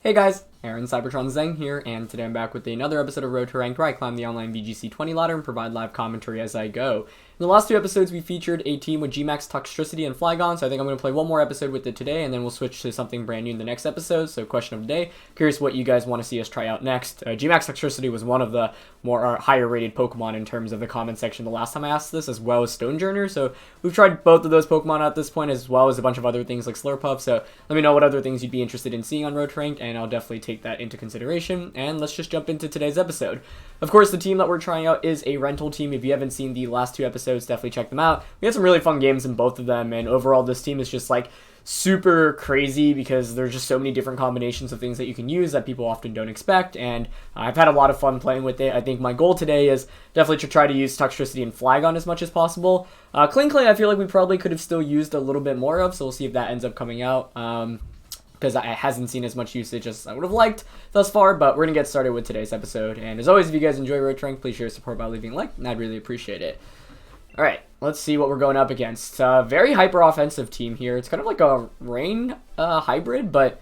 Hey guys, Aaron Cybertron Zeng here, and today I'm back with another episode of Road to Ranked where I climb the online VGC 20 ladder and provide live commentary as I go. In the last two episodes, we featured a team with Gmax, Toxtricity, and Flygon, so I think I'm going to play one more episode with it today, and then we'll switch to something brand new in the next episode. So question of the day, curious what you guys want to see us try out next. Gmax Toxtricity was one of the more higher rated Pokemon in terms of the comment section the last time I asked this, as well as Stonejourner, so we've tried both of those Pokemon at this point, as well as a bunch of other things like Slurpuff, so let me know what other things you'd be interested in seeing on Road to Ranked, and I'll definitely take that into consideration, and let's just jump into today's episode. Of course, the team that we're trying out is a rental team. If you haven't seen the last two episodes, definitely check them out. We had some really fun games in both of them, and overall this team is just like super crazy because there's just so many different combinations of things that you can use that people often don't expect, and I've had a lot of fun playing with it. I think my goal today is definitely to try to use Toxtricity and Flygon as much as possible. Klinkling I feel like we probably could have still used a little bit more of, so we'll see if that ends up coming out. Because it hasn't seen as much usage as I would have liked thus far, but we're going to get started with today's episode. And as always, if you guys enjoy Road to Ranked, please share your support by leaving a like, and I'd really appreciate it. Alright, let's see what we're going up against. Very hyper-offensive team here. It's kind of like a Rain hybrid, but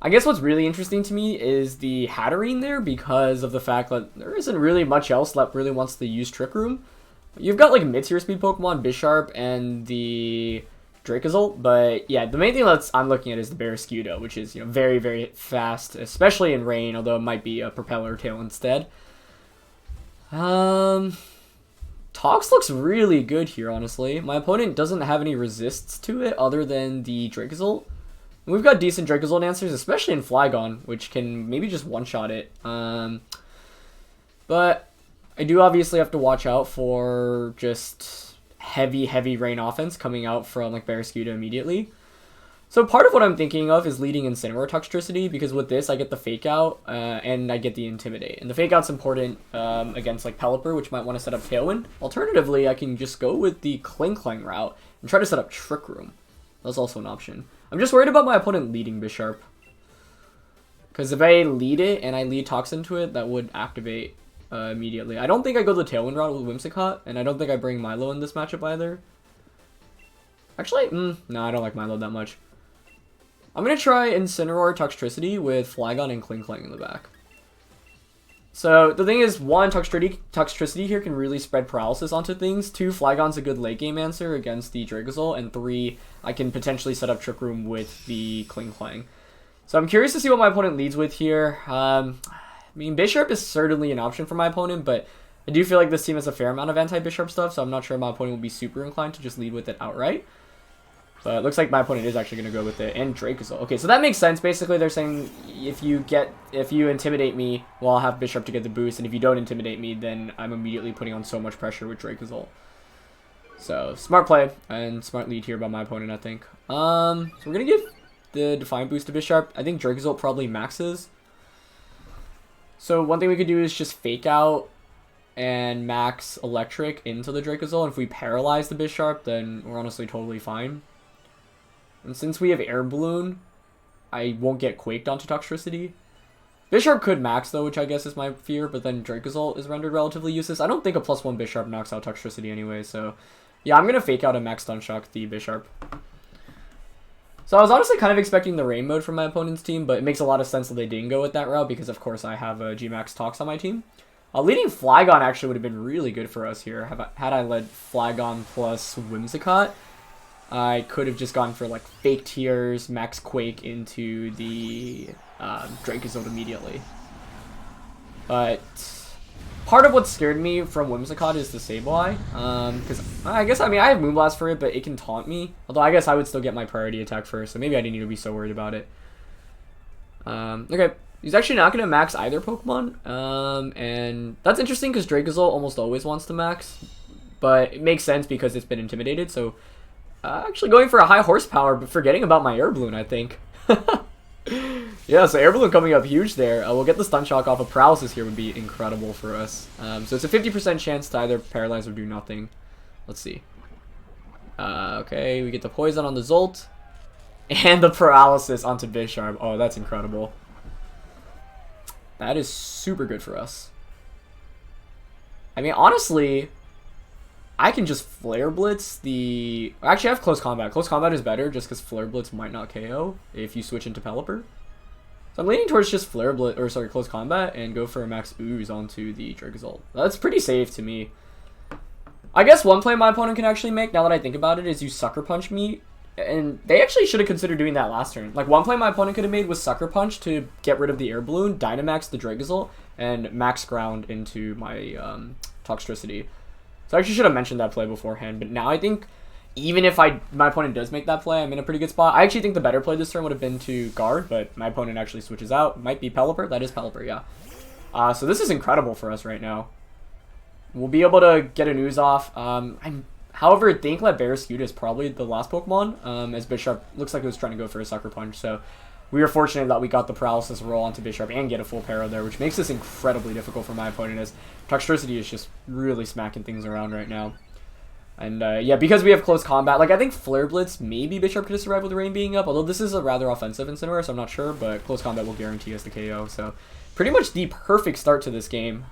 I guess what's really interesting to me is the Hatterene there because of the fact that there isn't really much else that really wants to use Trick Room. You've got like mid-tier speed Pokemon, Bisharp, and the Dracozolt, but yeah, the main thing I'm looking at is the Barraskewda, which is, you know, very, very fast, especially in Rain, although it might be a Propeller Tail instead. Tox looks really good here, honestly. My opponent doesn't have any resists to it other than the Dracozolt. We've got decent Dracozolt answers, especially in Flygon, which can maybe just one-shot it. But I do obviously have to watch out for just heavy Rain offense coming out from like Barraskewda immediately. So part of what I'm thinking of is leading Incineroar Toxtricity, because with this I get the Fake Out and I get the Intimidate. And the Fake Out's important against like Pelipper, which might want to set up Tailwind. Alternatively, I can just go with the Klinkling route and try to set up Trick Room. That's also an option. I'm just worried about my opponent leading Bisharp, because if I lead it and I lead Tox into it, that would activate immediately. I don't think I go the Tailwind route with Whimsicott, and I don't think I bring Milo in this matchup either. Actually, no, I don't like Milo that much. I'm going to try Incineroar Toxtricity with Flygon and Klinkling in the back. So, the thing is, one, Toxtricity here can really spread paralysis onto things. Two, Flygon's a good late game answer against the Dracozolt. And three, I can potentially set up Trick Room with the Klinkling. So I'm curious to see what my opponent leads with here. I mean, Bisharp is certainly an option for my opponent, but I do feel like this team has a fair amount of anti-Bisharp stuff, so I'm not sure my opponent will be super inclined to just lead with it outright. But it looks like my opponent is actually going to go with it, and Dracozolt. Okay, so that makes sense. Basically, they're saying if you intimidate me, well, I'll have Bisharp to get the boost, and if you don't intimidate me, then I'm immediately putting on so much pressure with Dracozolt. So, smart play, and smart lead here by my opponent, I think. So we're going to give the Defiant boost to Bisharp. I think Dracozolt probably maxes. So one thing we could do is just Fake Out and max Electric into the Dracozolt. And if we paralyze the Bisharp, then we're honestly totally fine. And since we have Air Balloon, I won't get Quaked onto Toxtricity. Bisharp could max though, which I guess is my fear, but then Dracozolt is rendered relatively useless. I don't think a +1 Bisharp knocks out Toxtricity anyway, so yeah, I'm going to Fake Out and max Stun Shock the Bisharp. So I was honestly kind of expecting the Rain mode from my opponent's team, but it makes a lot of sense that they didn't go with that route because, of course, I have a Gmax Tox on my team. Leading Flygon actually would have been really good for us here. Had I led Flygon plus Whimsicott, I could have just gone for like Fake Tears, Max Quake into the Dracozolt immediately. But part of what scared me from Whimsicott is the Sableye, because I guess, I mean, I have Moonblast for it, but it can taunt me. Although I guess I would still get my priority attack first, so maybe I didn't need to be so worried about it. Okay, he's actually not going to max either Pokemon, and that's interesting because Dracozolt almost always wants to max, but it makes sense because it's been intimidated, so actually going for a high horsepower, but forgetting about my Air Balloon, I think. Yeah, so Air Balloon coming up huge there. We'll get the Stun Shock off of Paralysis here would be incredible for us. So it's a 50% chance to either paralyze or do nothing. Let's see. Okay, we get the Poison on the Zolt. And the Paralysis onto Bisharp. Oh, that's incredible. That is super good for us. I mean, honestly, I can just Flare Blitz the... Actually, I have Close Combat. Close Combat is better just because Flare Blitz might not KO if you switch into Pelipper. So I'm leaning towards just Flare Blitz, or sorry, Close Combat, and go for a Max Ooze onto the Dracozolt. That's pretty safe to me. I guess one play my opponent can actually make, now that I think about it, is use Sucker Punch me. And they actually should have considered doing that last turn. Like, one play my opponent could have made was Sucker Punch to get rid of the Air Balloon, Dynamax the Dracozolt, and Max Ground into my Toxtricity. So I actually should have mentioned that play beforehand, but now I think even if my opponent does make that play, I'm in a pretty good spot. I actually think the better play this turn would have been to guard, but my opponent actually switches out. Might be Pelipper. That is Pelipper, yeah. So this is incredible for us right now. We'll be able to get an Ooze off. However, think that Barraskewda is probably the last Pokemon, as Bisharp looks like it was trying to go for a Sucker Punch. So we were fortunate that we got the Paralysis roll onto Bisharp and get a full Para there, which makes this incredibly difficult for my opponent, as Toxtricity is just really smacking things around right now. And yeah, because we have Close Combat, like I think Flare Blitz, maybe Bisharp could have survived with Rain being up, although this is a rather offensive Incineroar, so I'm not sure, but Close Combat will guarantee us the KO. So pretty much the perfect start to this game.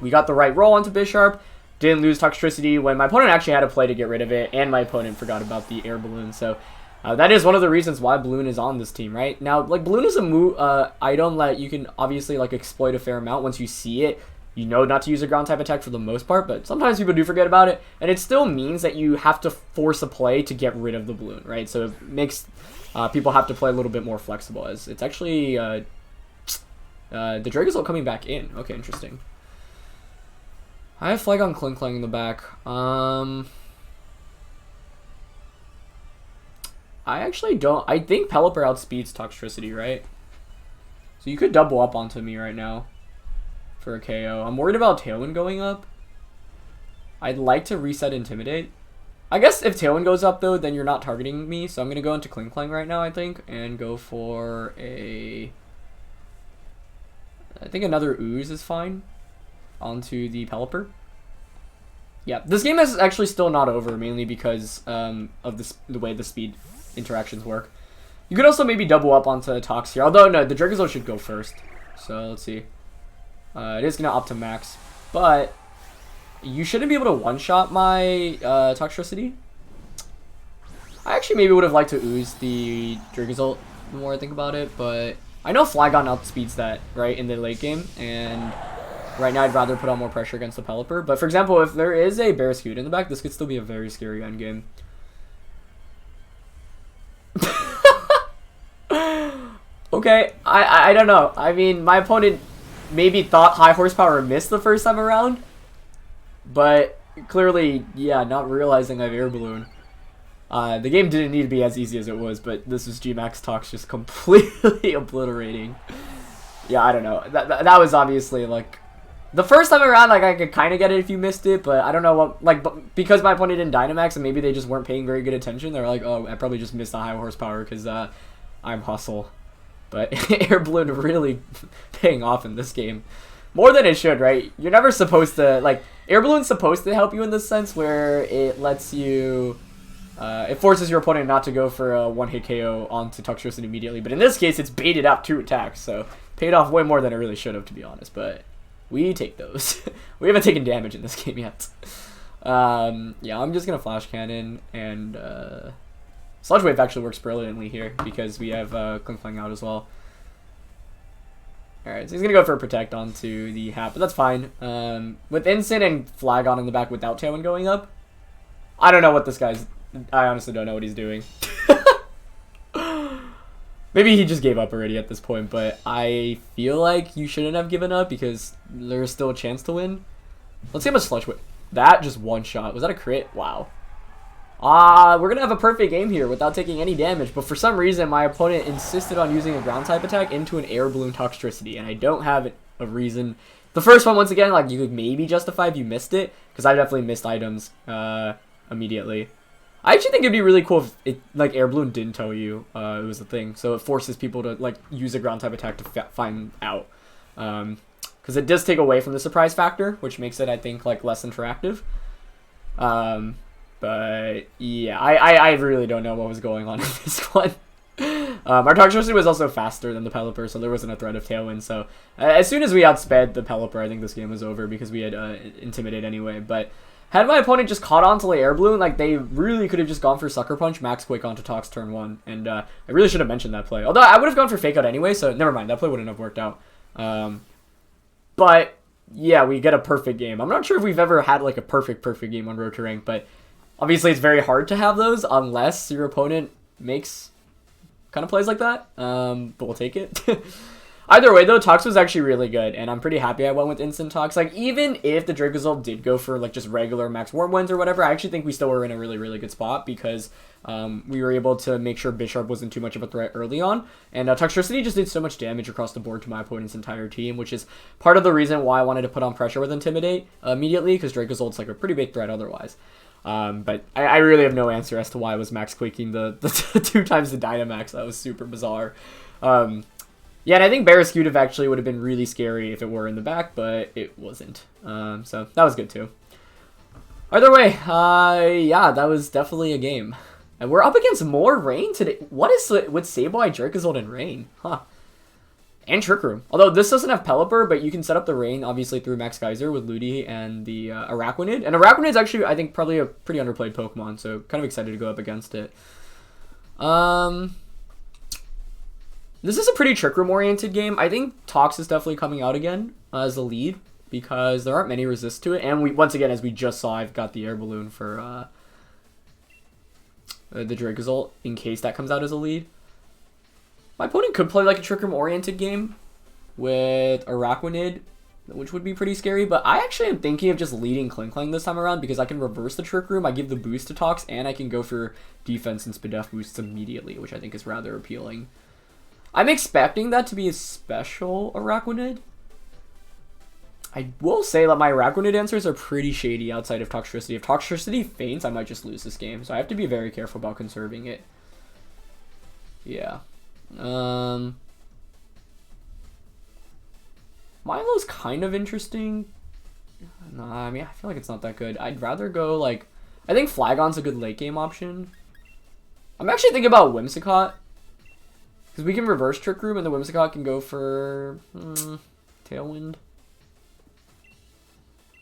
We got the right roll onto Bisharp, didn't lose Toxtricity when my opponent actually had a play to get rid of it, and my opponent forgot about the Air Balloon. So that is one of the reasons why Balloon is on this team, right? Now, like, Balloon is a item that you can obviously like exploit a fair amount once you see it. You know not to use a ground type attack for the most part, but sometimes people do forget about it, and it still means that you have to force a play to get rid of the Balloon, right? So it makes people have to play a little bit more flexible, as it's actually the Dracozolt coming back in. Okay, interesting. I have Flygon Klinklang in the back. I actually don't. I think Pelipper outspeeds Toxtricity, right? So you could double up onto me right now for a KO. I'm worried about Tailwind going up. I'd like to reset Intimidate. I guess if Tailwind goes up, though, then you're not targeting me. So I'm going to go into Klinklang right now, I think, and go for a... I think another Ooze is fine onto the Pelipper. Yeah, this game is actually still not over, mainly because of the way the speed interactions work. You could also maybe double up onto Tox here, although no, the Dracozolt should go first. So let's see. It is going to up to max, but you shouldn't be able to one-shot my Toxtricity. I actually maybe would have liked to Ooze the Dracozolt the more I think about it, but I know Flygon outspeeds that, right, in the late game, and right now I'd rather put on more pressure against the Pelipper. But for example, if there is a Barraskewda in the back, this could still be a very scary endgame. Okay, I don't know. I mean, my opponent maybe thought high horsepower missed the first time around, but clearly, yeah, not realizing I have Air Balloon. The game didn't need to be as easy as it was, but this was G-Max Tox just completely obliterating. Yeah, I don't know. That was obviously, like, the first time around, like, I could kind of get it if you missed it, but I don't know what, like, because my opponent didn't Dynamax and maybe they just weren't paying very good attention, they're like, oh, I probably just missed the high horsepower because I'm Hustle. But Air Balloon really paying off in this game. More than it should, right? You're never supposed to, like, Air Balloon's supposed to help you in this sense where it lets you, it forces your opponent not to go for a one-hit KO onto Toxtricity immediately. But in this case, it's baited out 2 attacks, so paid off way more than it really should have, to be honest. But we take those. We haven't taken damage in this game yet. Yeah, I'm just going to Flash Cannon, and Sludge Wave actually works brilliantly here because we have Klinklang out as well. Alright, so he's going to go for a Protect onto the Hat, but that's fine. With Incin and Flygon in the back without Tailwind going up, I don't know what this guy's... I honestly don't know what he's doing. Maybe he just gave up already at this point, but I feel like you shouldn't have given up because there's still a chance to win. Let's see how much Sludge Wave... That just one shot. Was that a crit? Wow. We're going to have a perfect game here without taking any damage, but for some reason my opponent insisted on using a ground type attack into an Air Balloon Toxtricity, and I don't have a reason. The first one, once again, like, you could maybe justify if you missed it, because I definitely missed items immediately. I actually think it'd be really cool if it, like, Air Balloon didn't tell you it was a thing, so it forces people to, like, use a ground type attack to find out. Because it does take away from the surprise factor, which makes it, I think, like, less interactive. But yeah, I really don't know what was going on in this one. Our Toxtricity was also faster than the Pelipper, so there wasn't a threat of Tailwind. So as soon as we outsped the Pelipper, I think this game was over because we had Intimidate anyway. But Had my opponent just caught on to the air balloon, like, they really could have just gone for Sucker Punch, Max Quake onto Tox turn 1. And I really should have mentioned that play. Although I would have gone for Fake Out anyway, so never mind. That play wouldn't have worked out. But, yeah, we get a perfect game. I'm not sure if we've ever had, like, a perfect game on Road to Rank, but obviously it's very hard to have those unless your opponent makes kind of plays like that. But we'll take it. Either way, though, Tox was actually really good, and I'm pretty happy I went with Instant Tox. Like, even if the Dracozolt did go for, like, just regular Max Wormwinds or whatever, I actually think we still were in a really, really good spot because we were able to make sure Bisharp wasn't too much of a threat early on. And Toxtricity just did so much damage across the board to my opponent's entire team, which is part of the reason why I wanted to put on pressure with Intimidate immediately, because Dracozolt's, like, a pretty big threat otherwise. But I really have no answer as to why I was Max Quaking the 2 times the Dynamax. That was super bizarre. Yeah, and I think Barraskewda actually would have been really scary if it were in the back, but it wasn't. So that was good too. Either way, yeah, that was definitely a game. And we're up against more Rain today. What is with Sableye, Dracozolt, and Rain? Huh. And Trick Room. Although this doesn't have Pelipper, but you can set up the Rain, obviously, through Max Geyser with Ludi and the Araquanid. And Araquanid is actually, I think, probably a pretty underplayed Pokemon, so kind of excited to go up against it. This is a pretty Trick Room-oriented game. I think Tox is definitely coming out again as the lead because there aren't many resists to it. And we, once again, as we just saw, I've got the Air Balloon for the Dracozolt in case that comes out as a lead. My opponent could play like a Trick Room-oriented game with Araquanid, which would be pretty scary. But I actually am thinking of just leading Klinklang this time around because I can reverse the Trick Room. I give the boost to Tox, and I can go for defense and Spadef boosts immediately, which I think is rather appealing. I'm expecting that to be a special Araquanid. I will say that my Araquanid answers are pretty shady outside of Toxtricity. If Toxtricity faints, I might just lose this game. So I have to be very careful about conserving it. Yeah. Milo's kind of interesting. Nah, I mean, I feel like it's not that good. I'd rather go, like... I think Flagon's a good late game option. I'm actually thinking about Whimsicott. Because we can reverse Trick Room, and the Whimsicott can go for... Tailwind.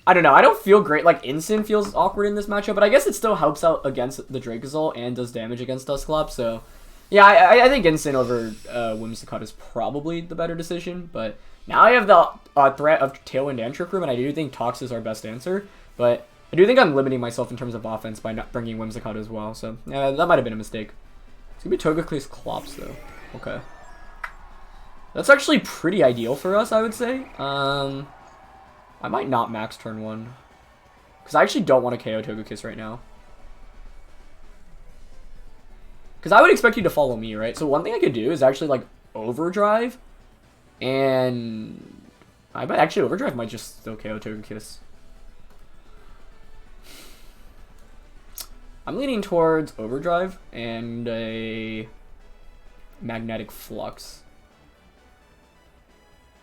I don't know. I don't feel great. Like, Instant feels awkward in this matchup, but I guess it still helps out against the Dracozolt and does damage against Dusclops, so... Yeah, I think Instant over Whimsicott is probably the better decision, but now I have the threat of Tailwind and Trick Room, and I do think Tox is our best answer, but I do think I'm limiting myself in terms of offense by not bringing Whimsicott as well, so yeah, that might have been a mistake. It's going to be Togekiss Clops, though. Okay. That's actually pretty ideal for us, I would say. I might not max turn 1, because I actually don't want to KO Togekiss right now. Because I would expect you to follow me, right? So one thing I could do is actually, like, Overdrive. And I might actually Overdrive might just still KO Togekiss. I'm leaning towards Overdrive and a Magnetic Flux.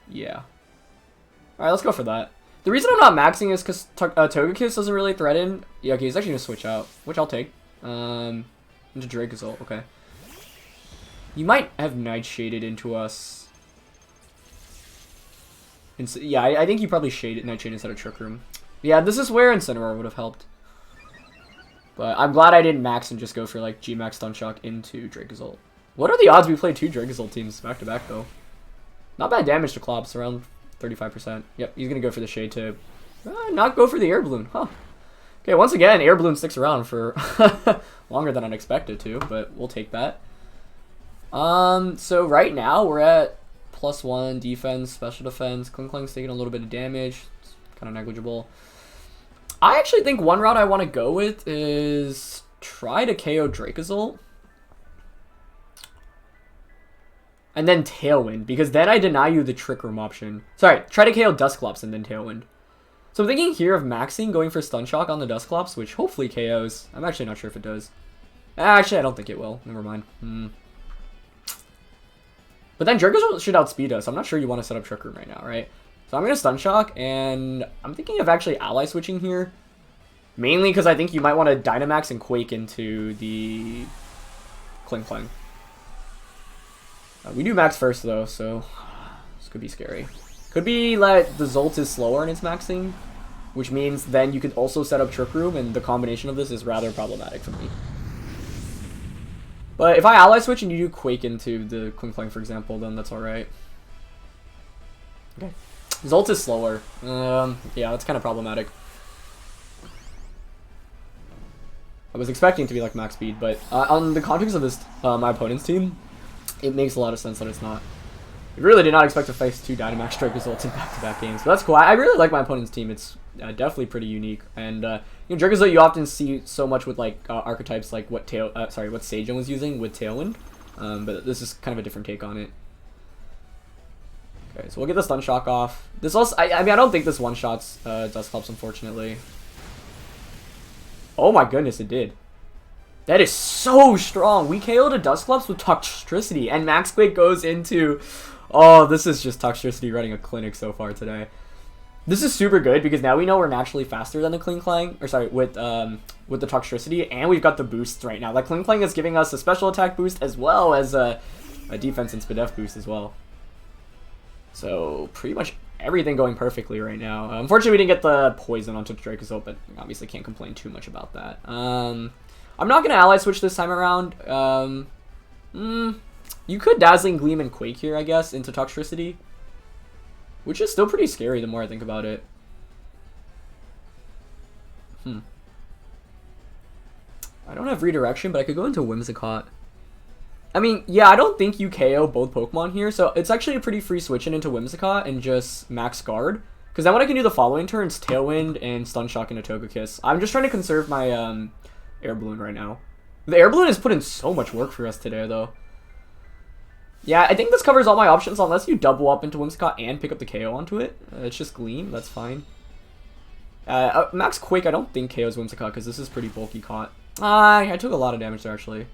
Yeah. Alright, let's go for that. The reason I'm not maxing is because Togekiss doesn't really threaten. Yeah, okay, he's actually going to switch out, which I'll take. Into Dracozolt, okay. You might have Nightshaded into us. And so, yeah, I think you probably Nightshade instead of Trick Room. Yeah, this is where Incineroar would have helped. But I'm glad I didn't max and just go for, like, G-Max Stun Shock into Dracozolt. What are the odds we play 2 Dracozolt teams back-to-back, though? Not bad damage to Clops, around 35%. Yep, he's going to go for the Shade to not go for the Air Balloon, huh? Okay, once again, Air Balloon sticks around for longer than I'd expected to, but we'll take that. So right now, we're at +1 defense, special defense. Klinkling's taking a little bit of damage. It's kind of negligible. I actually think one route I want to go with is try to KO Dracozolt. And then Tailwind, because then I deny you the Trick Room option. Sorry, try to KO Dusclops and then Tailwind. So I'm thinking here of maxing, going for Stun Shock on the Dusclops, which hopefully KOs. I'm actually not sure if it does. Actually, I don't think it will. Never mind. But then Dracozolt should outspeed us. I'm not sure you want to set up Trick Room right now, right? So I'm going to Stun Shock, and I'm thinking of actually Ally switching here. Mainly because I think you might want to Dynamax and Quake into the Klinklang. We do max first, though, so this could be scary. Could be like the Zolt is slower in its maxing. which means then you could also set up Trick Room, and the combination of this is rather problematic for me. But if I ally switch and you do Quake into the Kling Klang, for example, then that's alright. Okay. Zult is slower. Yeah, that's kind of problematic. I was expecting it to be like max speed, but on the context of this, my opponent's team, it makes a lot of sense that it's not. I really did not expect to face 2 Dynamax Strike results in back-to-back games, but that's cool. I really like my opponent's team. It's definitely pretty unique, and you know, Dracozolt you often see so much with like archetypes like what Sajin was using with Tailwind, but this is kind of a different take on it. Okay, so we'll get the Stun Shock off. This also, I mean, I don't think this one-shots Dusclops, unfortunately. Oh my goodness, it did. That is so strong. We KO'd a Dusclops with Toxtricity, and Max Quake goes into... Oh, this is just Toxtricity running a clinic so far today. This is super good because now we know we're naturally faster than the Kling Klang, or sorry, with the Toxtricity, and we've got the boosts right now. Like Kling Klang is giving us a special attack boost as well as a defense and SPDF boost as well. So pretty much everything going perfectly right now. Unfortunately, we didn't get the poison onto Dracozolt, but obviously can't complain too much about that. I'm not gonna ally switch this time around. You could Dazzling Gleam and Quake here, I guess, into Toxtricity, which is still pretty scary the more I think about it. I don't have Redirection, but I could go into Whimsicott. I mean, yeah, I don't think you KO both Pokemon here, so it's actually a pretty free switch into Whimsicott and just max guard. Because then what I can do the following turns, Tailwind and Stun Shock into Togekiss. I'm just trying to conserve my Air Balloon right now. The Air Balloon has put in so much work for us today, though. Yeah, I think this covers all my options unless you double up into Whimsicott and pick up the KO onto it. It's just Gleam, that's fine. Max Quake, I don't think KO's Whimsicott because this is pretty bulky caught. I took a lot of damage there, actually.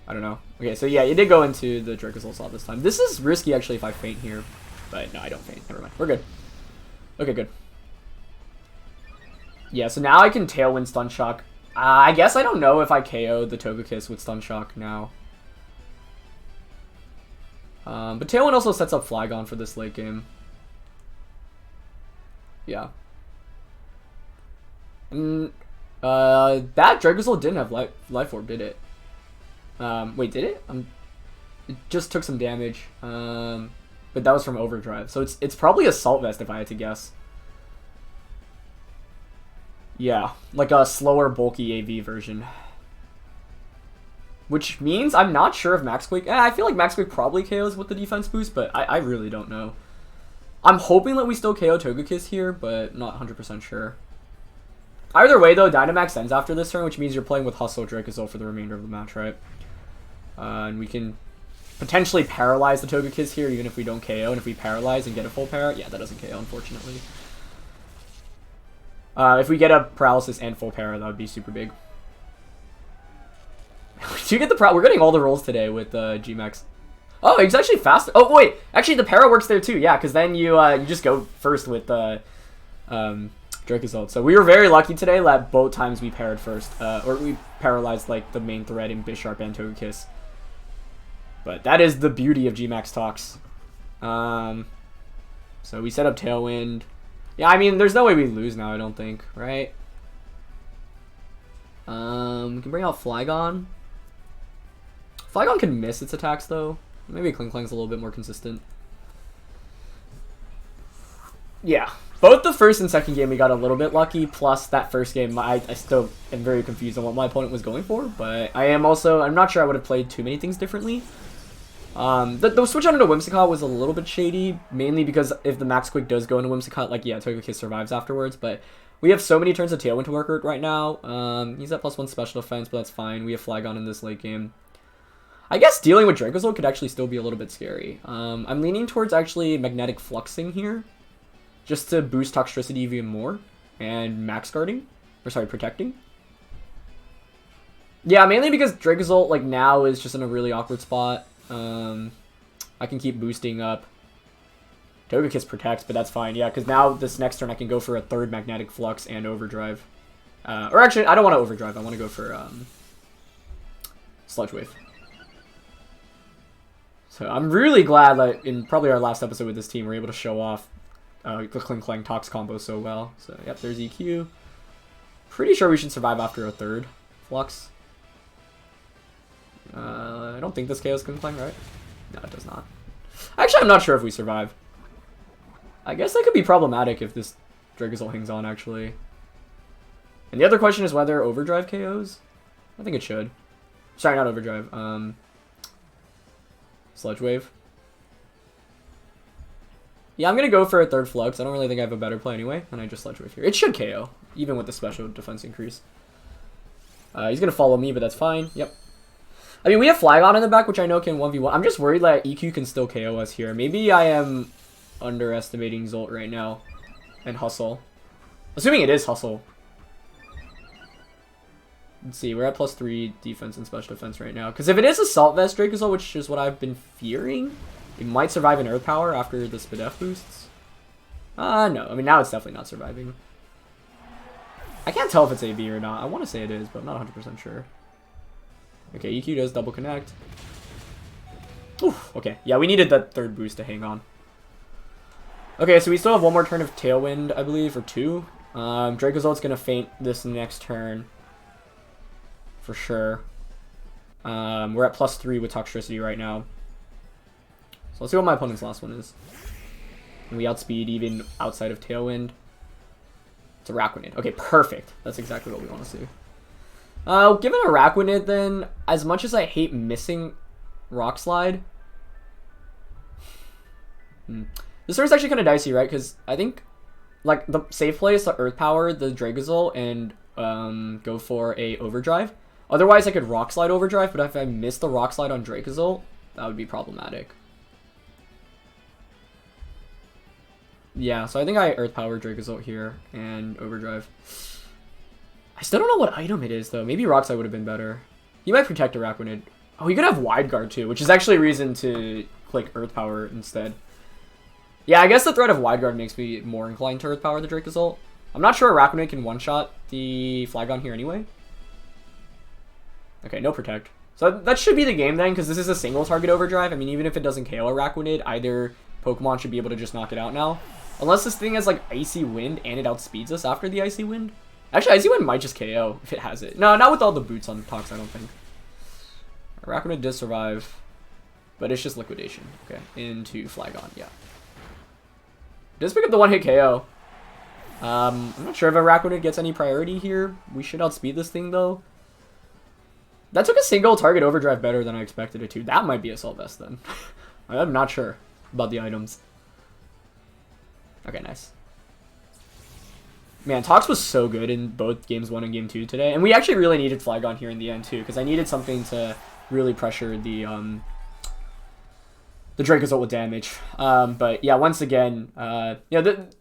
I don't know. Okay, so yeah, you did go into the Dracozolt slot this time. This is risky, actually, if I faint here. But no, I don't faint. Never mind. We're good. Okay, good. Yeah, so now I can Tailwind Stun Shock. I guess I don't know if I KO the Togekiss with Stun Shock now. But Tailwind also sets up Flygon for this late game. Yeah. And, that Dracozolt didn't have Life Orb, did it? Wait, did it? It just took some damage. But that was from Overdrive. So it's probably Assault Vest if I had to guess. Yeah, like a slower, bulky AV version. Which means I'm not sure if Max Quake... I feel like Max Quake probably KOs with the defense boost, but I really don't know. I'm hoping that we still KO Togekiss here, but not 100% sure. Either way, though, Dynamax ends after this turn, which means you're playing with Hustle Dracozolt for the remainder of the match, right? And we can potentially paralyze the Togekiss here, even if we don't KO. And if we paralyze and get a full para... Yeah, that doesn't KO, unfortunately. If we get a paralysis and full para, that would be super big. Do you get the we're getting all the rolls today with Gmax. Oh, it's actually faster. Oh, wait. Actually, the para works there, too. Yeah, because then you just go first with Dracozolt. So we were very lucky today that both times we paired first. Or we paralyzed, like, the main thread in Bisharp and Togekiss. But that is the beauty of Gmax Tox. So we set up Tailwind. Yeah, I mean, there's no way we lose now, I don't think, right? We can bring out Flygon. Flygon can miss its attacks, though. Maybe Kling Klang's a little bit more consistent. Yeah. Both the first and second game we got a little bit lucky, plus that first game I still am very confused on what my opponent was going for, but I'm not sure I would have played too many things differently. The switch onto Whimsicott was a little bit shady, mainly because if the Max Quake does go into Whimsicott, like, yeah, Togekiss survives afterwards, but we have so many turns of Tailwind to work with right now. He's at +1 special defense, but that's fine. We have Flygon in this late game. I guess dealing with Dracozolt could actually still be a little bit scary. I'm leaning towards actually Magnetic Fluxing here, just to boost Toxtricity even more, and max guarding, or sorry, protecting. Yeah, mainly because Dracozolt, like, now is just in a really awkward spot. I can keep boosting up. Togekiss protects, but that's fine, yeah, because now this next turn I can go for a third Magnetic Flux and Overdrive. Or actually, I don't want to Overdrive, I want to go for Sludge Wave. So I'm really glad that in probably our last episode with this team, we're able to show off the Clink Clang Tox combo so well. So, yep, there's EQ. Pretty sure we should survive after a third Flux. I don't think this KOs Clink Clang, right? No, it does not. Actually, I'm not sure if we survive. I guess that could be problematic if this Dracozolt hangs on, actually. And the other question is whether Overdrive KOs? I think it should. Sorry, not Overdrive. Sludge Wave. Yeah, I'm going to go for a third Flux. I don't really think I have a better play anyway. And I just Sludge Wave here. It should KO, even with the special defense increase. He's going to follow me, but that's fine. Yep. I mean, we have Flygon in the back, which I know can 1v1. I'm just worried that EQ can still KO us here. Maybe I am underestimating Zolt right now. And Hustle. Assuming it is Hustle. Let's see, we're at +3 defense and special defense right now. Because if it is Assault Vest Dracozolt, which is what I've been fearing, it might survive an Earth Power after the Spadef boosts. No. I mean, now it's definitely not surviving. I can't tell if it's AB or not. I want to say it is, but I'm not 100% sure. Okay, EQ does double connect. Oof, okay. Yeah, we needed that third boost to hang on. Okay, so we still have one more turn of Tailwind, I believe, or two. Dracozolt's going to faint this next turn. For sure. We're at +3 with Toxtricity right now. So let's see what my opponent's last one is. And we outspeed even outside of Tailwind. It's a Araquanid. Okay, perfect. That's exactly what we want to see. Given a Araquanid, then, as much as I hate missing Rock Slide... This turn's actually kind of dicey, right? Because I think, like, the safe play is to Earth Power the Dracozolt and go for a Overdrive. Otherwise, I could Rock Slide Overdrive, but if I miss the Rock Slide on Dracozolt, that would be problematic. Yeah, so I think I Earth Power Dracozolt here and Overdrive. I still don't know what item it is, though. Maybe Rock Slide would have been better. He might protect Araquanid. Oh, he could have Wide Guard, too, which is actually a reason to click Earth Power instead. Yeah, I guess the threat of Wide Guard makes me more inclined to Earth Power the Dracozolt. I'm not sure Araquanid can one-shot the Flygon here anyway. Okay, no Protect. So that should be the game then, because this is a single target Overdrive. I mean, even if it doesn't KO Araquanid, either Pokemon should be able to just knock it out now. Unless this thing has, like, Icy Wind and it outspeeds us after the Icy Wind. Actually, Icy Wind might just KO if it has it. No, not with all the boots on Tox, I don't think. Araquanid does survive, but it's just Liquidation. Okay, into Flygon, yeah. Does pick up the one-hit KO. I'm not sure if Araquanid gets any priority here. We should outspeed this thing, though. That took a single target Overdrive better than I expected it to. That might be Assault Vest, then. I'm not sure about the items. Okay, nice. Man, Tox was so good in both Games 1 and Game 2 today. And we actually really needed Flygon here in the end, too, because I needed something to really pressure the Dracozolt with damage. But yeah, once again,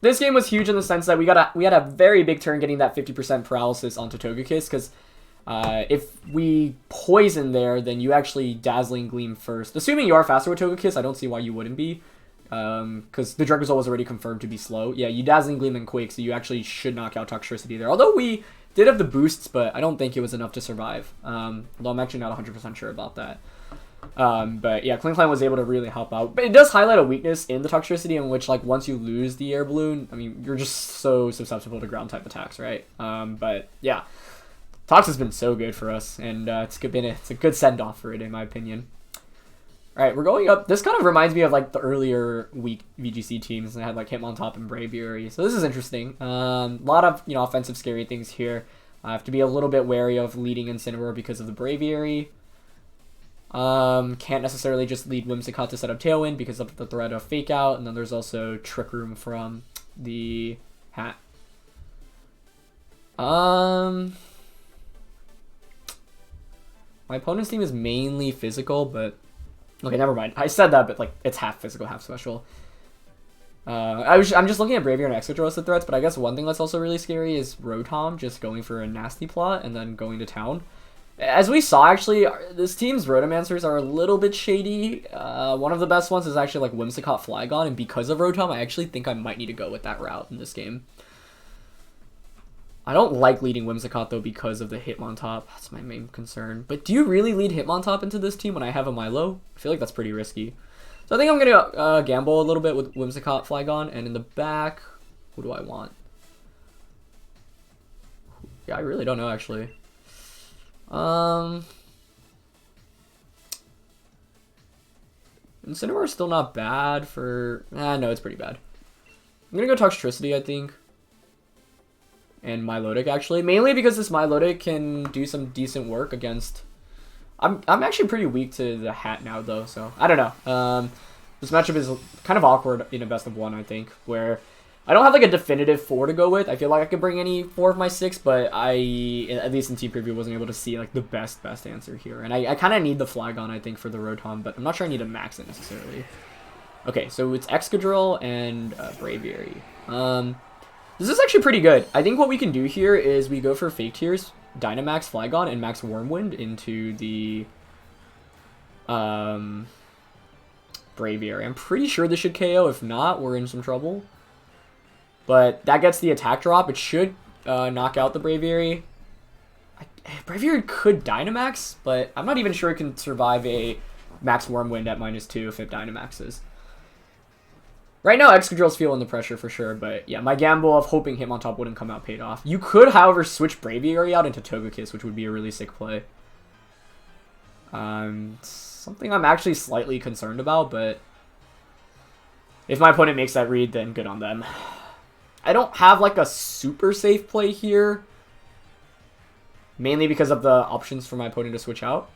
this game was huge in the sense that we had a very big turn getting that 50% paralysis onto Togekiss, because if we poison there, then you actually Dazzling Gleam first. Assuming you are faster with Togekiss, I don't see why you wouldn't be. Because the Dracozolt was already confirmed to be slow. Yeah, you Dazzling Gleam and Quake, so you actually should knock out Toxtricity there. Although we did have the boosts, but I don't think it was enough to survive. Although I'm actually not 100% sure about that. But yeah, Clink Clang was able to really help out. But it does highlight a weakness in the Toxtricity in which, like, once you lose the Air Balloon, I mean, you're just so susceptible to ground-type attacks, right? But yeah, Tox has been so good for us, and it's a good send-off for it, in my opinion. Alright, we're going up. This kind of reminds me of, like, the earlier weak VGC teams that had, like, Hitmontop and Braviary. So this is interesting. A lot of, offensive scary things here. I have to be a little bit wary of leading Incineroar because of the Braviary. Can't necessarily just lead Whimsicott to set up Tailwind because of the threat of Fake Out. And then there's also Trick Room from the hat. My opponent's team is mainly physical, but... Okay, never mind. I said that, but, like, it's half physical, half special. I'm just looking at Braviary and Excadrill as threats, but I guess one thing that's also really scary is Rotom just going for a nasty plot and then going to town. As we saw, actually, this team's Rotomancers are a little bit shady. One of the best ones is actually, like, Whimsicott Flygon, and because of Rotom, I actually think I might need to go with that route in this game. I don't like leading Whimsicott, though, because of the Hitmontop. That's my main concern. But do you really lead Hitmontop into this team when I have a Milo? I feel like that's pretty risky. So So I think I'm gonna gamble a little bit with Whimsicott Flygon, and in the back, who do I want? Yeah, I really don't know actually. Incineroar is still not bad for... no, it's pretty bad. I'm gonna go Toxtricity, I think. And Milotic, actually. Mainly because this Milotic can do some decent work against... I'm actually pretty weak to the hat now, though, so... I don't know. This matchup is kind of awkward in a best of one, I think, where... I don't have, like, a definitive 4 to go with. I feel like I could bring any 4 of my 6, but I, at least in Team Preview, wasn't able to see, like, the best answer here. And I kind of need the Flygon, I think, for the Rotom, but I'm not sure I need to max it necessarily. Okay, so it's Excadrill and Braviary. This is actually pretty good. I think what we can do here is we go for Fake Tears, Dynamax Flygon, and Max Wormwind into the Braviary. I'm pretty sure this should KO. If not, we're in some trouble. But that gets the attack drop. It should knock out the Braviary. Braviary could Dynamax, but I'm not even sure it can survive a Max Wormwind at -2 if it Dynamaxes. Right now, Excadrill's feeling the pressure for sure, but yeah, my gamble of hoping Hitmontop wouldn't come out paid off. You could, however, switch Braviary out into Togekiss, which would be a really sick play. Something I'm actually slightly concerned about, but if my opponent makes that read, then good on them. I don't have, like, a super safe play here, mainly because of the options for my opponent to switch out.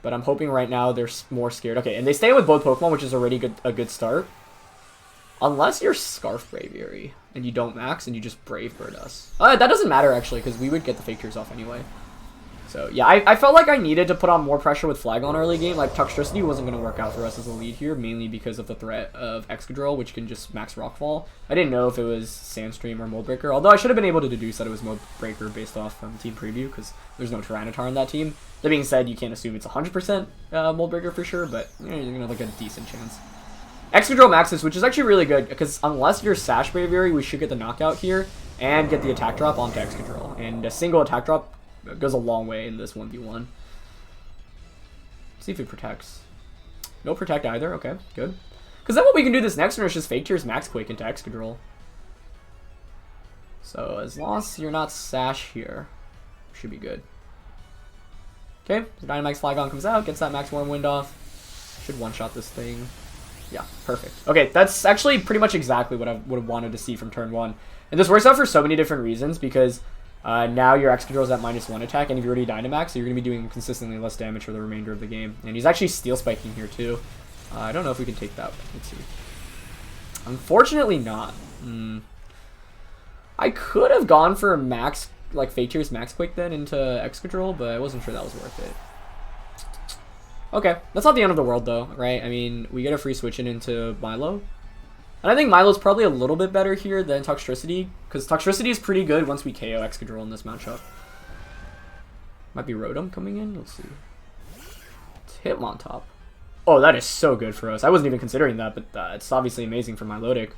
But I'm hoping right now they're more scared. Okay, and they stay with both Pokemon, which is already a good start. Unless you're Scarf Braviary, and you don't max, and you just Brave Bird us. That doesn't matter, actually, because we would get the Fake Tears off anyway. So, yeah, I felt like I needed to put on more pressure with Flygon early game. Like, Toxtricity wasn't going to work out for us as a lead here, mainly because of the threat of Excadrill, which can just max Rockfall. I didn't know if it was Sandstream or Mold Breaker, although I should have been able to deduce that it was Mold Breaker based off Team Preview, because there's no Tyranitar on that team. That being said, you can't assume it's 100% Mold Breaker for sure, but you're going to have like a decent chance. Excadrill maxes, which is actually really good, because unless you're Sash Braviary, we should get the knockout here, and get the attack drop onto Excadrill. And a single attack drop goes a long way in this 1v1. See if it protects. No protect either. Okay, good. Because then what we can do this next turn is just Fake Tears Max Quake into Excadrill. So as long as you're not Sash here, should be good. Okay, so Dynamax Flygon comes out, gets that Max Wormwind off. Should one-shot this thing. Yeah, perfect. Okay, that's actually pretty much exactly what I would have wanted to see from turn 1. And this works out for so many different reasons, because now your Excadrill's at -1 attack, and if you're already Dynamax, so you're going to be doing consistently less damage for the remainder of the game. And he's actually Steel Spiking here, too. I don't know if we can take that. Let's see. Unfortunately not. I could have gone for a max, like Fake Tears Max Quake then into Excadrill, but I wasn't sure that was worth it. Okay, that's not the end of the world, though, right? I mean, we get a free switch in into Milo. And I think Milo's probably a little bit better here than Toxtricity, because Toxtricity is pretty good once we KO Excadrill in this matchup. Might be Rotom coming in. Let's see. It's Hitmontop. Oh, that is so good for us. I wasn't even considering that, but it's obviously amazing for Milotic.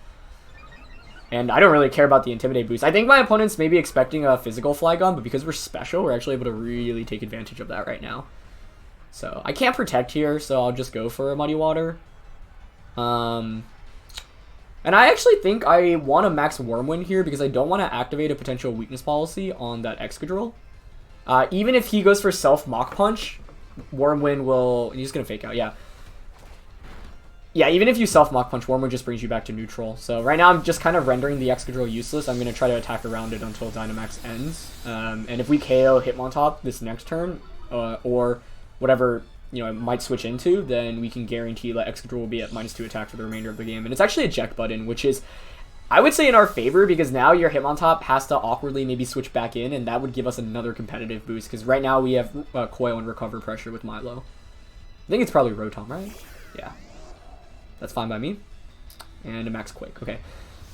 And I don't really care about the Intimidate boost. I think my opponent's maybe expecting a physical Flygon, but because we're special, we're actually able to really take advantage of that right now. So I can't protect here, so I'll just go for a Muddy Water. And I actually think I want to max Wormwind here because I don't want to activate a potential weakness policy on that Excadrill. Even if he goes for Self Mach Punch, Wormwind will... He's going to Fake Out, yeah. Yeah, even if you Self Mach Punch, Wormwind just brings you back to neutral. So right now I'm just kind of rendering the Excadrill useless. I'm going to try to attack around it until Dynamax ends. And if we KO Hitmontop this next turn, or whatever... you know, it might switch into, then we can guarantee that Excadrill will be at -2 attack for the remainder of the game. And it's actually a eject button, which is, I would say, in our favor, because now your Hitmontop has to awkwardly maybe switch back in, and that would give us another competitive boost, because right now we have Coil and Recover Pressure with Milo. I think it's probably Rotom, right? Yeah. That's fine by me. And a Max Quake, okay.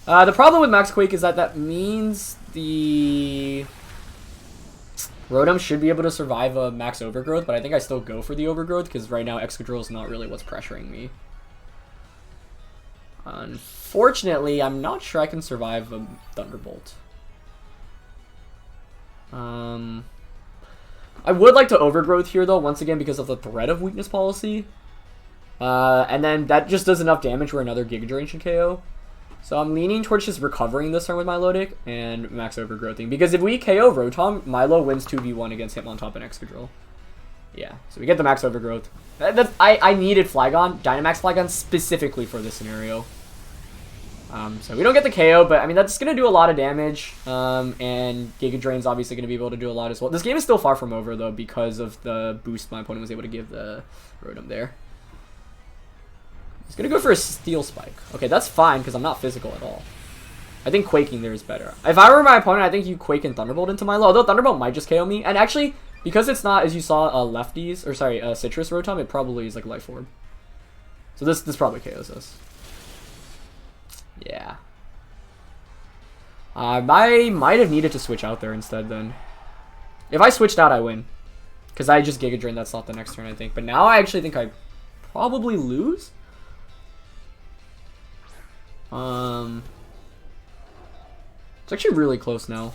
The problem with Max Quake is that means the... Rotom should be able to survive a max Overgrowth, but I think I still go for the Overgrowth because right now Excadrill is not really what's pressuring me. Unfortunately, I'm not sure I can survive a Thunderbolt. I would like to Overgrowth here, though, once again because of the threat of weakness policy. And then that just does enough damage where another Giga Drain should KO. So I'm leaning towards just recovering this turn with Milotic and max overgrowthing. Because if we KO Rotom, Milo wins 2v1 against Hitmontop and Excadrill. Yeah, so we get the max overgrowth. I needed Flygon, Dynamax Flygon specifically for this scenario. So we don't get the KO, but I mean, that's going to do a lot of damage. And Giga Drain's obviously going to be able to do a lot as well. This game is still far from over, though, because of the boost my opponent was able to give the Rotom there. He's going to go for a Steel Spike. Okay, that's fine, because I'm not physical at all. I think Quaking there is better. If I were my opponent, I think you Quake and Thunderbolt into Milo, although Thunderbolt might just KO me. And actually, because it's not, as you saw, Citrus Rotom, it probably is like Life Orb. So this probably KOs us. Yeah. I might have needed to switch out there instead then. If I switched out, I win. Because I just Giga Drain that slot the next turn, I think. But now I actually think I probably lose. It's actually really close now.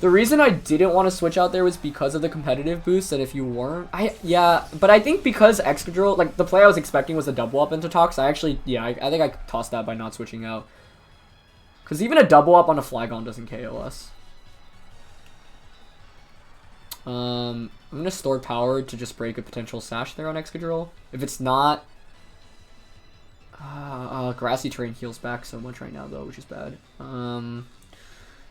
The reason I didn't want to switch out there was because of the competitive boost, that if you weren't... Yeah, but I think because Excadrill, like, the play I was expecting was a double up into Tox, I think I tossed that by not switching out. Because even a double up on a Flygon doesn't KO us. I'm going to store power to just break a potential Sash there on Excadrill. If it's not... Grassy Terrain heals back so much right now, though, which is bad.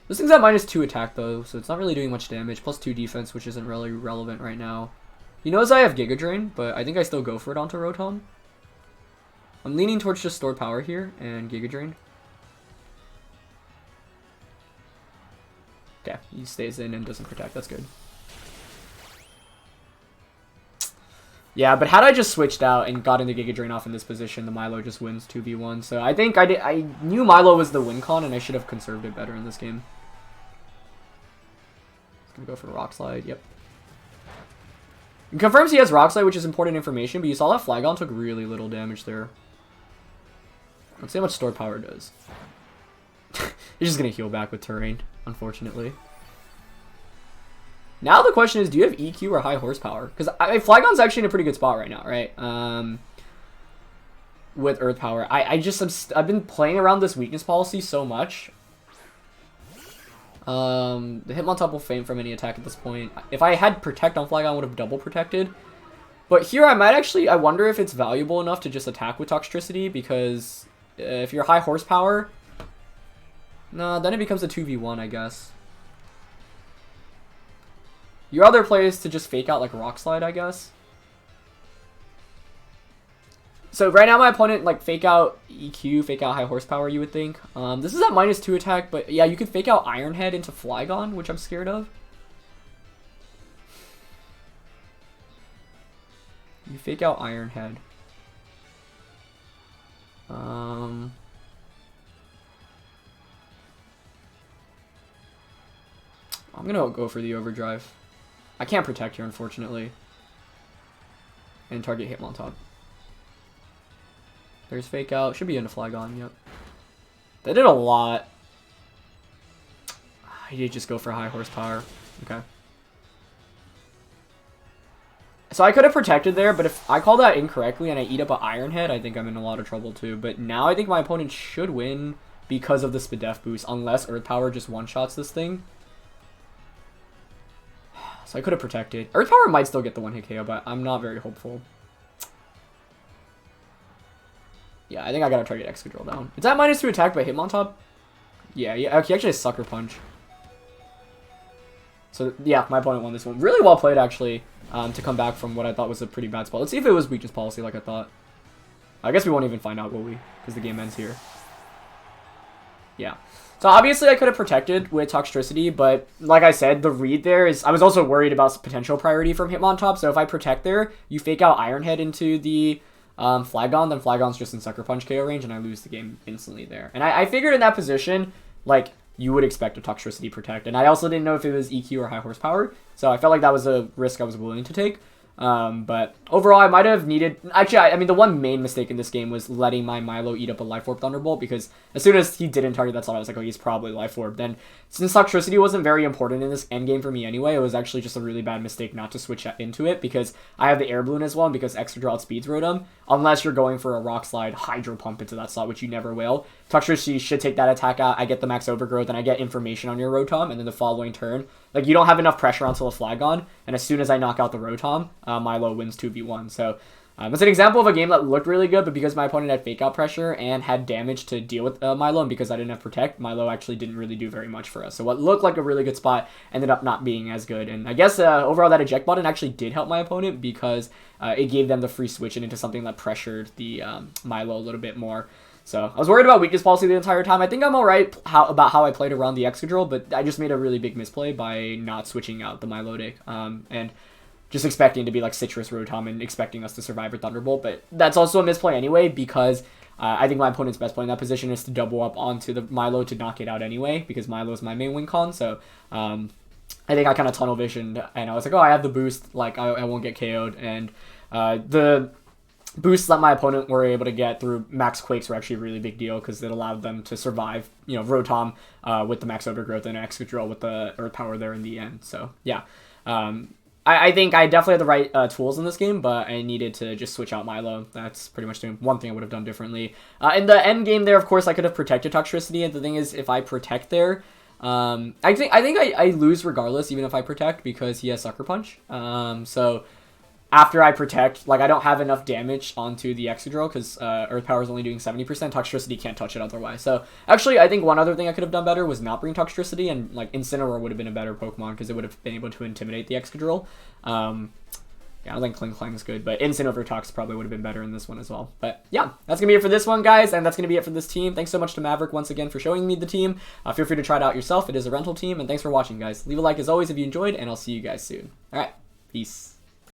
This thing's at -2 attack, though, so it's not really doing much damage. +2 defense, which isn't really relevant right now. He knows I have Giga Drain, but I think I still go for it onto Rotom. I'm leaning towards just store power here and Giga Drain. Okay, he stays in and doesn't protect. That's good. Yeah, but had I just switched out and got into Giga Drain off in this position, the Milo just wins 2v1. So I think I knew Milo was the win con, and I should have conserved it better in this game. He's going to go for Rock Slide. Yep. It confirms he has Rock Slide, which is important information, but you saw that Flygon took really little damage there. Let's see how much store power does. He's just going to heal back with Terrain, unfortunately. Now the question is, do you have EQ or high horsepower? Because Flygon's actually in a pretty good spot right now, right? With Earth Power. I've been playing around this weakness policy so much. The Hitmontop will faint from any attack at this point. If I had Protect on Flygon, I would have double protected. But here I might actually, I wonder if it's valuable enough to just attack with Toxtricity, because if you're high horsepower, no, then it becomes a 2v1, I guess. Your other play is to just fake out like Rock Slide, I guess. So right now my opponent like fake out EQ, fake out high horsepower, you would think. This is at -2 attack, but yeah, you could fake out Iron Head into Flygon, which I'm scared of. You fake out Iron Head. I'm gonna go for the Overdrive. I can't protect here, unfortunately. And target Hitmontop. There's Fake Out. Should be into Flygon, yep. They did a lot. I did just go for high horsepower. Okay. So I could have protected there, but if I call that incorrectly and I eat up an Iron Head, I think I'm in a lot of trouble too. But now I think my opponent should win because of the Spadef boost, unless Earth Power just one-shots this thing. So I could have protected. Earth Power might still get the one-hit KO, but I'm not very hopeful. Yeah, I think I gotta target Excadrill down. It's at -2 attack by Hitmontop. Yeah, he actually has Sucker Punch. So yeah, my opponent won this one. Really well played, actually, to come back from what I thought was a pretty bad spot. Let's see if it was weakness policy like I thought. I guess we won't even find out, will we? Because the game ends here. Yeah. So obviously I could have protected with Toxtricity, but like I said, the read there is... I was also worried about potential priority from Hitmontop, so if I protect there, you fake out Iron Head into the Flygon, then Flygon's just in Sucker Punch KO range, and I lose the game instantly there. And I figured in that position, like, you would expect a Toxtricity protect, and I also didn't know if it was EQ or high horsepower, so I felt like that was a risk I was willing to take. But overall, I might have needed... Actually, I mean, the one main mistake in this game was letting my Milo eat up a Life Orb Thunderbolt, because as soon as he didn't target that slot, I was like, oh, he's probably Life Orb. Then, since Toxtricity wasn't very important in this endgame for me anyway, it was actually just a really bad mistake not to switch into it, because I have the Air Balloon as well, and because Extra Draw outspeeds Rotom, unless you're going for a Rock Slide Hydro Pump into that slot, which you never will. Toxtricity should take that attack out, I get the max Overgrowth, and I get information on your Rotom, and then the following turn, like, you don't have enough pressure until a Flygon, and as soon as I knock out the Rotom, Milo wins 2v1. So it's an example of a game that looked really good, but because my opponent had Fake Out pressure and had damage to deal with Milo, and because I didn't have Protect, Milo actually didn't really do very much for us. So what looked like a really good spot ended up not being as good. And I guess overall that eject button actually did help my opponent, because it gave them the free switch into something that pressured the Milo a little bit more. So I was worried about weakness policy the entire time. I think I'm alright about how I played around the Excadrill, but I just made a really big misplay by not switching out the Milotic. And just expecting to be like Citrus Rotom and expecting us to survive with Thunderbolt. But that's also a misplay anyway, because I think my opponent's best play in that position is to double up onto the Milo to knock it out anyway, because Milo is my main win con. So I think I kind of tunnel visioned, and I was like, oh, I have the boost, like I won't get KO'd. And the boosts that my opponent were able to get through Max Quakes were actually a really big deal, because it allowed them to survive, you know, Rotom with the Max Overgrowth and Excadrill with the Earth Power there in the end. So yeah. I think I definitely had the right tools in this game, but I needed to just switch out Milo. That's pretty much the one thing I would have done differently. In the end game there, of course, I could have protected Toxtricity, and the thing is, if I protect there, I think I lose regardless, even if I protect, because he has Sucker Punch. So after I protect, like, I don't have enough damage onto the Excadrill, because Earth Power is only doing 70%. Toxtricity can't touch it otherwise. So, actually, I think one other thing I could have done better was not bring Toxtricity, and, like, Incineroar would have been a better Pokemon, because it would have been able to intimidate the Excadrill. Yeah, I don't think Kling Klang is good, but Incin over Tox probably would have been better in this one as well. But, yeah, that's going to be it for this one, guys, and that's going to be it for this team. Thanks so much to Maverick once again for showing me the team. Feel free to try it out yourself. It is a rental team, and thanks for watching, guys. Leave a like as always if you enjoyed, and I'll see you guys soon. All right, peace.